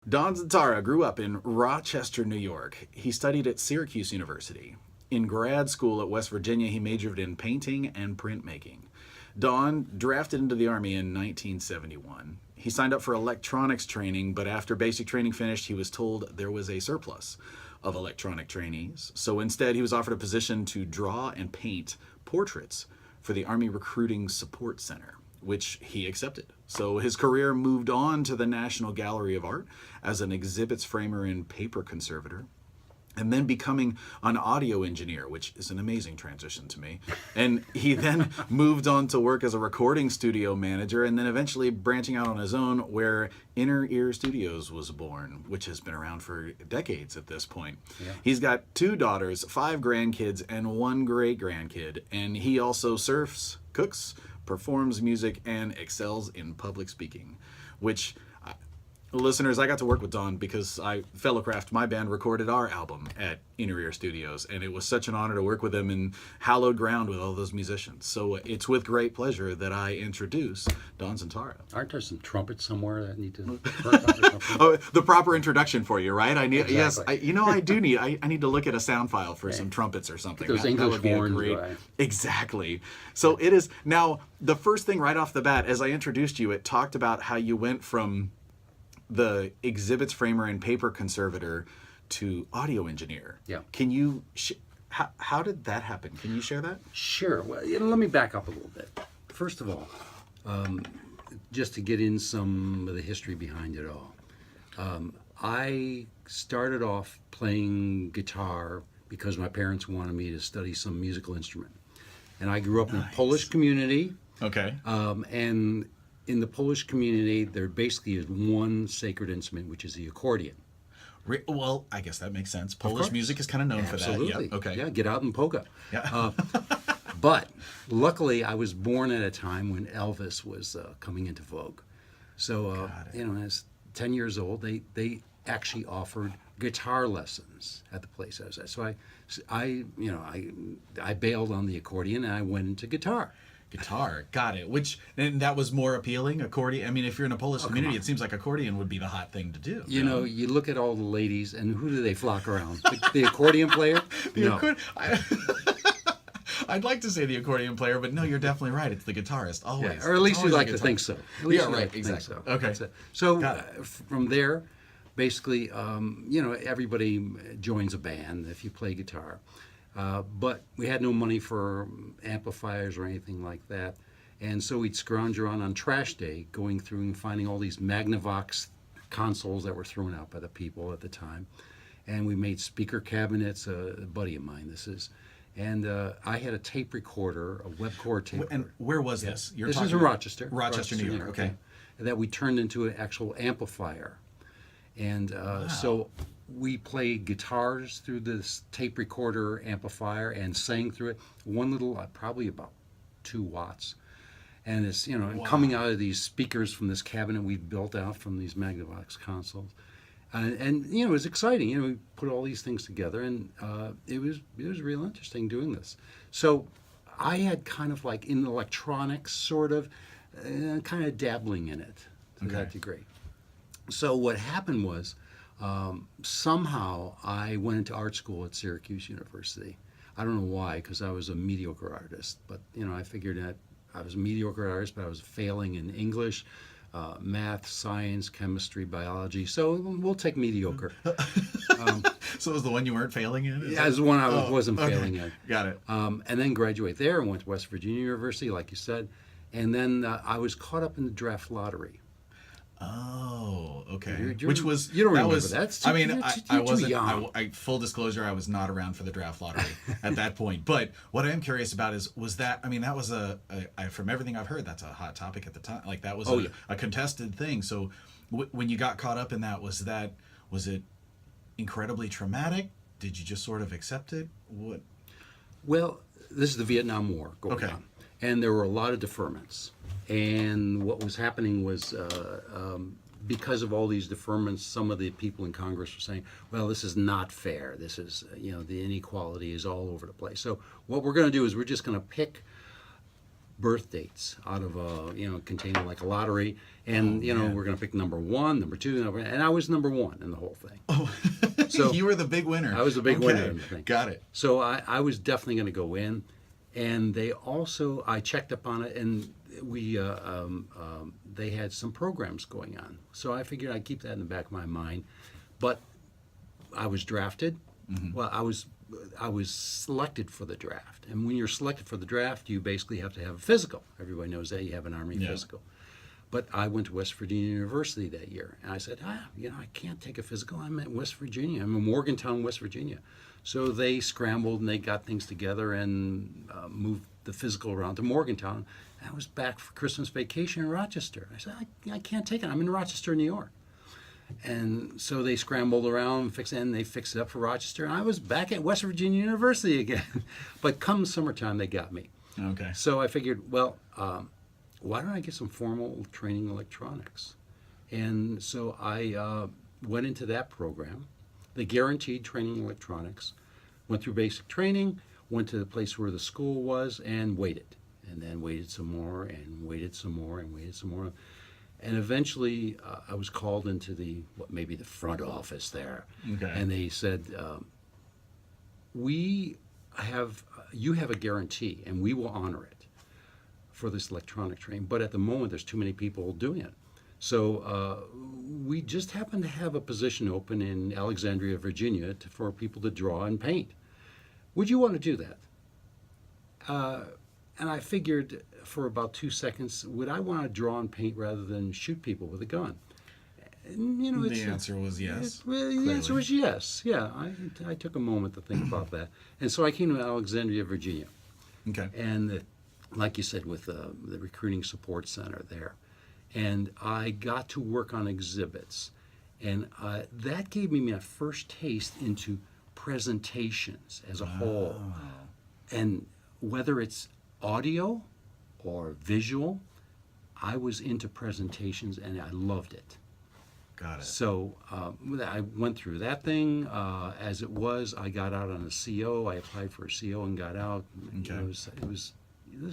Don Zientara grew up in Rochester, New York. He studied at Syracuse University. In grad school at West Virginia, he majored in painting and printmaking. Don drafted into the Army in 1971. He signed up for electronics training, but after basic training finished, he was told there was a surplus of electronic trainees. So instead, he was offered a position to draw and paint portraits for the Army Recruiting Support Center, which he accepted. So his career moved on to the National Gallery of Art as an exhibits framer and paper conservator, and then becoming an audio engineer, which is an amazing transition to me. And he then moved on to work as a recording studio manager, and then eventually branching out on his own, where Inner Ear Studios was born, which has been around for decades at this point. Yeah. He's got 2 daughters, 5 grandkids, and 1 great-grandkid, and he also surfs, cooks, performs music, and excels in public speaking, which... Listeners, I got to work with Don because Fellowcraft, my band, recorded our album at Inner Ear Studios, and it was such an honor to work with them in hallowed ground with all those musicians. So it's with great pleasure that I introduce Don Zientara. Aren't there some trumpets somewhere that need to Oh, the proper introduction for you, right? I need, Exactly. yes, I do need. I need to look at a sound file for some trumpets or something. Those that English would be a horns, great, right. Exactly. So it is now the first thing right off the bat. As I introduced you, it talked about how you went from the exhibits framer and paper conservator to audio engineer. Yeah. Can you, how did that happen? Can you share that? Sure. Well, let me back up a little bit. First of all, just to get in some of the history behind it all. I started off playing guitar because my parents wanted me to study some musical instrument. And I grew up in a Polish community. Okay. And in the Polish community, there basically is one sacred instrument, which is the accordion. Well, I guess that makes sense. Polish music is kind of known for that. Absolutely. Yep. Okay. Yeah, get out and polka. Yeah. But luckily, I was born at a time when Elvis was coming into vogue. So, you know, as 10 years old, they actually offered guitar lessons at the place I was at. So I bailed on the accordion and I went into guitar. Guitar, got it. And that was more appealing, accordion. I mean, if you're in a Polish community, it seems like accordion would be the hot thing to do. You know, you look at all the ladies, and who do they flock around? The accordion player? I'd like to say the accordion player, but no, you're definitely right. It's the guitarist, always. Yeah, or at least you like to think so. Yeah, right, exactly. Okay. So from there, basically, you know, everybody joins a band if you play guitar. But we had no money for amplifiers or anything like that. And so we'd scrounge around on trash day, going through and finding all these Magnavox consoles that were thrown out by the people at the time. And we made speaker cabinets, a buddy of mine this is. And I had a tape recorder, a Webcore tape recorder. And where was this? This is in Rochester. Rochester, New York, okay. That we turned into an actual amplifier. And so we played guitars through this tape recorder amplifier and sang through it. One little, probably about 2 watts. And it's, you know, and coming out of these speakers from this cabinet we built out from these Magnavox consoles. And you know, it was exciting. You know, we put all these things together, and it was real interesting doing this. So I had kind of like in electronics, sort of, kind of dabbling in it to that degree. So what happened was, somehow I went into art school at Syracuse University. I don't know why, because I was a mediocre artist. But you know, I figured that I was a mediocre artist, but I was failing in English, math, science, chemistry, biology. So we'll take mediocre. So it was the one you weren't failing in? Yeah, it was the one I wasn't failing in. Got it. And then graduate there and went to West Virginia University, like you said. And then I was caught up in the draft lottery. Oh, okay. Which was you don't remember that? I mean, I wasn't. Full disclosure, I was not around for the draft lottery at that point. But what I am curious about was that. I mean, that was from everything I've heard, that's a hot topic at the time. Like that was a contested thing. So when you got caught up in that, was it incredibly traumatic? Did you just sort of accept it? What? Well, this is the Vietnam War going on, and there were a lot of deferments. And what was happening was, because of all these deferments, some of the people in Congress were saying, well, this is not fair. This is, you know, the inequality is all over the place. So what we're going to do is we're just going to pick birth dates out of a, containing like a lottery, and man. we're going to pick number one, number two, and I was number one in the whole thing. Oh, So you were the big winner. I was the big winner in the thing. Got it. So I was definitely going to go in, and I checked up on it, and they had some programs going on. So I figured I'd keep that in the back of my mind. But I was drafted. Well, I was selected for the draft, and when you're selected for the draft, you basically have to have a physical. Everybody knows that you have an Army physical. But I went to West Virginia University that year, and I said, I can't take a physical. I'm at West Virginia. I'm in Morgantown, West Virginia. So they scrambled and they got things together and moved the physical around to Morgantown. And I was back for Christmas vacation in Rochester. I said, I can't take it. I'm in Rochester, New York. And so they scrambled around, and they fixed it up for Rochester. And I was back at West Virginia University again. But come summertime, they got me. Okay. So I figured, well, why don't I get some formal training in electronics? And so I went into that program, the guaranteed training in electronics, went through basic training, went to the place where the school was, and waited. And then waited some more, and waited some more, and waited some more. And eventually, I was called into the front office there. Okay. And they said, you have a guarantee, and we will honor it for this electronic training. But at the moment, there's too many people doing it. So we just happen to have a position open in Alexandria, Virginia, for people to draw and paint. Would you want to do that? And I figured for about 2 seconds, would I want to draw and paint rather than shoot people with a gun? And, The answer was yes. The answer was yes. Yeah, I took a moment to think about that. And so I came to Alexandria, Virginia. Okay. And like you said, with the recruiting support center there. And I got to work on exhibits. And that gave me my first taste into presentations as a whole. And whether it's audio or visual, I was into presentations and I loved it. Got it. So I went through that thing. As it was, I got out on a CO. I applied for a CO and got out. Okay. This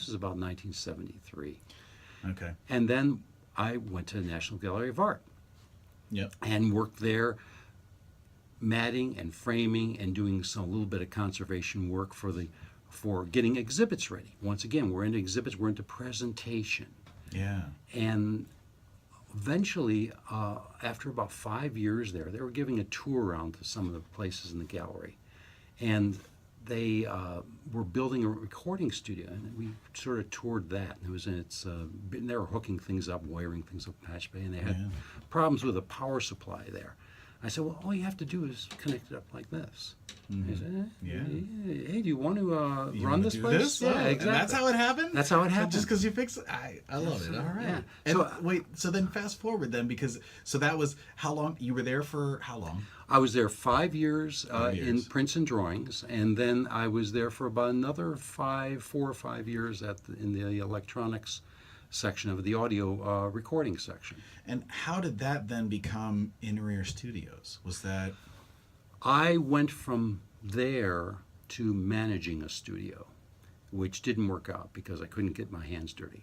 was about 1973. Okay. And then I went to the National Gallery of Art. Yep. And worked there, matting and framing and doing a little bit of conservation work for getting exhibits ready. Once again, we're into exhibits, we're into presentation. Yeah. And eventually, after about 5 years there, they were giving a tour around to some of the places in the gallery. And they were building a recording studio, and we sort of toured that. And they were hooking things up, wiring things up Patch Bay, and they had problems with the power supply there. I said, well, all you have to do is connect it up like this. He said, hey, do you want to run this place? Yeah, exactly. And that's how it happened? That's how it happened. Just because you fix it? I love it. All right. Yeah. And so then fast forward then, so that was how long? You were there for how long? I was there 5 years, in prints and drawings, and then I was there for about another 4 or 5 years in the electronics section of the audio recording section. And how did that then become In-Rear Studios? Was that... I went from there to managing a studio, which didn't work out because I couldn't get my hands dirty.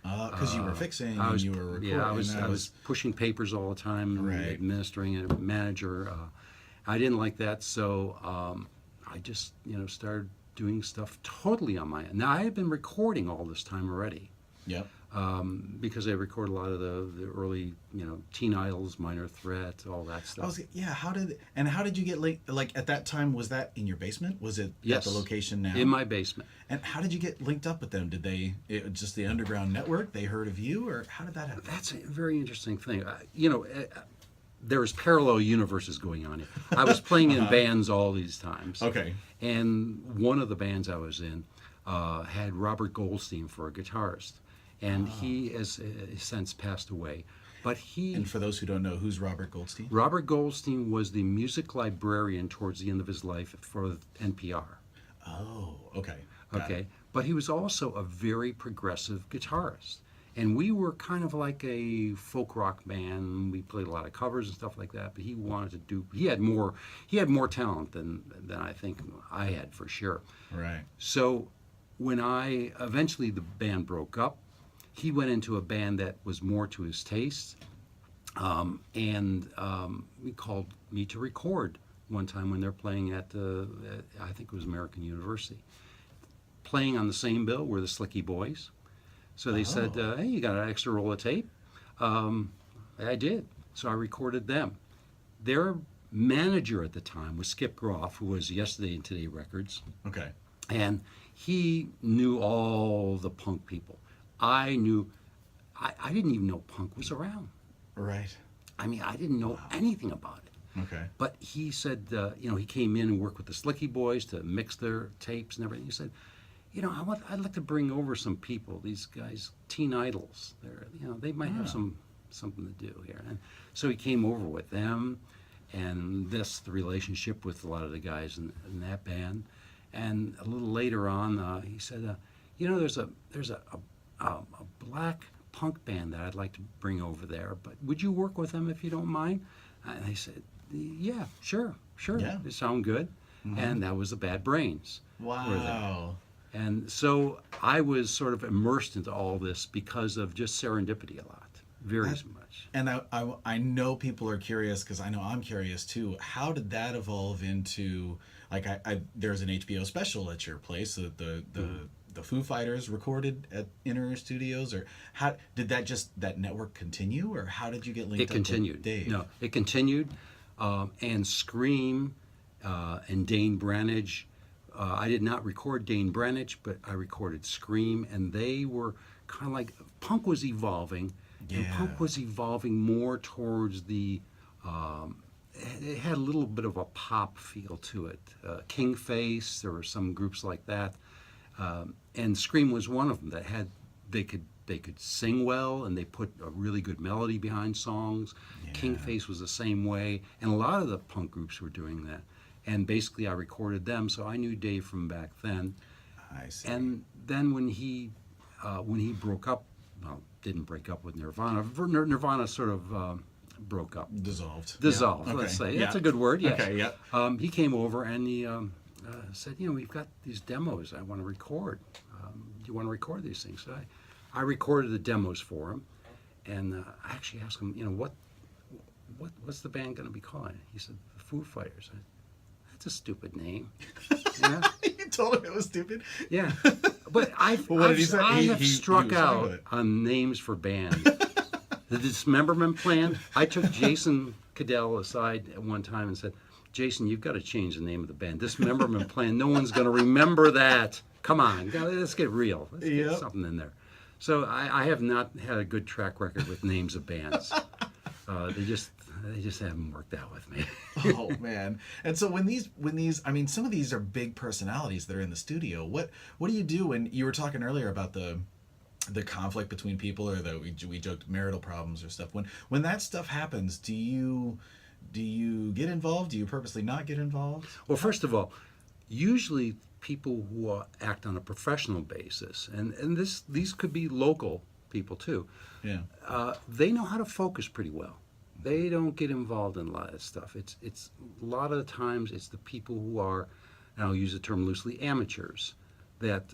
Because you were fixing and you were recording. Yeah, I was pushing papers all the time, administering a manager. I didn't like that, so I just started doing stuff totally on my own. Now, I had been recording all this time already. Yep. Because I record a lot of the early, Teen Idols, Minor Threat, all that stuff. How did you get linked? Like at that time, was that in your basement? Was it at the location now? In my basement. And how did you get linked up with them? Just the underground network? They heard of you, or how did that happen? That's a very interesting thing. There was parallel universes going on here. I was playing in bands all these times. Okay. And one of the bands I was in had Robert Goldstein for a guitarist. And he has since passed away. But And for those who don't know, who's Robert Goldstein? Robert Goldstein was the music librarian towards the end of his life for NPR. Oh, okay. Okay. But he was also a very progressive guitarist. And we were kind of like a folk rock band. We played a lot of covers and stuff like that. But he wanted to do. He had more talent than I think I had for sure. Right. So when I eventually the band broke up, he went into a band that was more to his taste, and he called me to record one time when they're playing at I think it was American University. Playing on the same bill were the Slicky Boys. So they said, hey, you got an extra roll of tape? I did. So I recorded them. Their manager at the time was Skip Groff, who was Yesterday and Today Records. Okay. And he knew all the punk people. I didn't even know punk was around. Right. I mean, I didn't know anything about it. Okay. But he said, he came in and worked with the Slicky Boys to mix their tapes and everything. He said, I'd like to bring over some people. These guys, teen idols. They might have something to do here. And so he came over with them, and the relationship with a lot of the guys in that band. And a little later on, he said, there's a black punk band that I'd like to bring over there, but would you work with them if you don't mind? And I said, yeah, sure, Yeah. they sound good. Mm-hmm. And that was the Bad Brains. Wow. And so I was sort of immersed into all this because of just serendipity a lot, very much. And I know people are curious, because I know I'm curious too. How did that evolve into, like, there's an HBO special at your place, the Foo Fighters recorded at Inner Studios, or how did that network continue, or how did you get linked It up continued. with Dave? No, it continued, and Scream and Dane Branage. I did not record Dane Branage, but I recorded Scream, and they were kind of like, punk was evolving, and punk was evolving more towards the, it had a little bit of a pop feel to it. King Face, there were some groups like that, and Scream was one of them that had, they could sing well, and they put a really good melody behind songs. Yeah. King Face was the same way, and a lot of the punk groups were doing that. And basically, I recorded them, so I knew Dave from back then. I see. And then when he broke up, well, didn't break up with Nirvana. Nirvana sort of broke up. Dissolved. Dissolved, Yeah. Okay. let's say. Yeah. That's a good word, yes. Okay, yeah. He came over and he said, we've got these demos I want to record. Do you want to record these things? So I recorded the demos for him, and I actually asked him, what's the band going to be called? He said, the Foo Fighters. That's a stupid name. Yeah. You told him it was stupid? Yeah. But I have struck out on names for bands. The Dismemberment Plan, I took Jason Cadell aside at one time and said, Jason, you've got to change the name of the band. Dismemberment Plan, no one's going to remember that. Come on, let's get real. Let's get something in there. So I have not had a good track record with names of bands. They just haven't worked out with me. Oh man! And so when these, I mean, some of these are big personalities that are in the studio. What do you do when you were talking earlier about the conflict between people, or we joked marital problems or stuff? When that stuff happens, do you get involved? Do you purposely not get involved? Well, first of all, usually people who act on a professional basis, and these could be local people too. Yeah. They know how to focus pretty well. They don't get involved in a lot of stuff. It's a lot of the times it's the people who are, and I'll use the term loosely, amateurs, that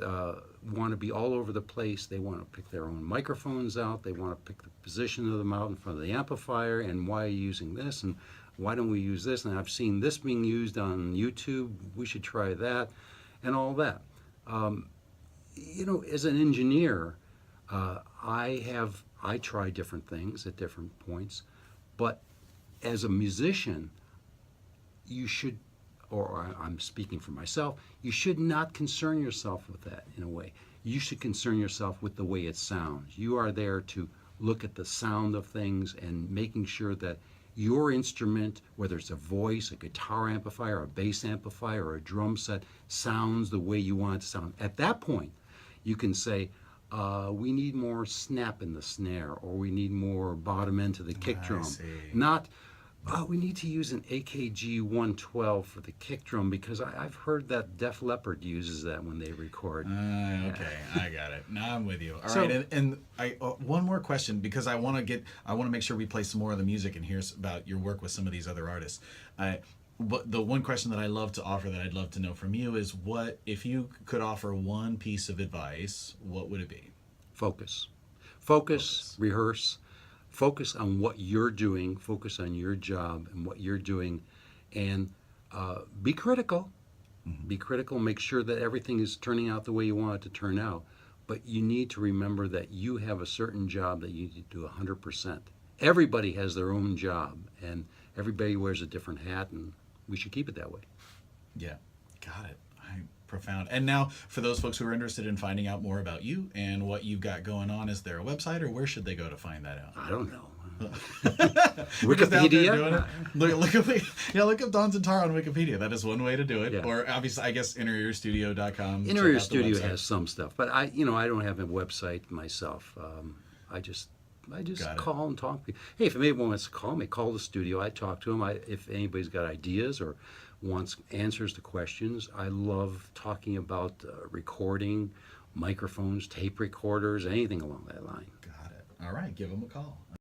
want to be all over the place. They want to pick their own microphones out. They want to pick the position of them out in front of the amplifier, and why are you using this, and why don't we use this? And I've seen this being used on YouTube. We should try that, and all that. As an engineer, I try different things at different points. But as a musician, you should, or I'm speaking for myself, you should not concern yourself with that in a way. You should concern yourself with the way it sounds. You are there to look at the sound of things and making sure that your instrument, whether it's a voice, a guitar amplifier, a bass amplifier, or a drum set, sounds the way you want it to sound. At that point, you can say, we need more snap in the snare, or we need more bottom end to the kick drum. Not, we need to use an AKG 112 for the kick drum, because I've heard that Def Leppard uses that when they record. Okay, I got it. Now I'm with you. All right, and I one more question, because I want to make sure we play some more of the music and hear about your work with some of these other artists. But the one question that I love to offer that I'd love to know from you is, what if you could offer one piece of advice, what would it be? Focus. Focus. Rehearse, focus on what you're doing, focus on your job and what you're doing, and be critical. Be critical, make sure that everything is turning out the way you want it to turn out. But you need to remember that you have a certain job that you need to do 100%. Everybody has their own job, and everybody wears a different hat, and we should keep it that way. Yeah, got it. Profound. And now, for those folks who are interested in finding out more about you and what you've got going on, is there a website, or where should they go to find that out? I don't know. You're just out there Wikipedia? doing it. Look up Don Zientara on Wikipedia. That is one way to do it. Yeah. Or obviously, I guess innerearstudio.com. Inner Ear Studio has some stuff, but I don't have a website myself. I just Got it. call and talk to people. Hey, if anyone wants to call me, call the studio. I talk to them. If anybody's got ideas or wants answers to questions, I love talking about recording, microphones, tape recorders, anything along that line. Got it. All right, give them a call.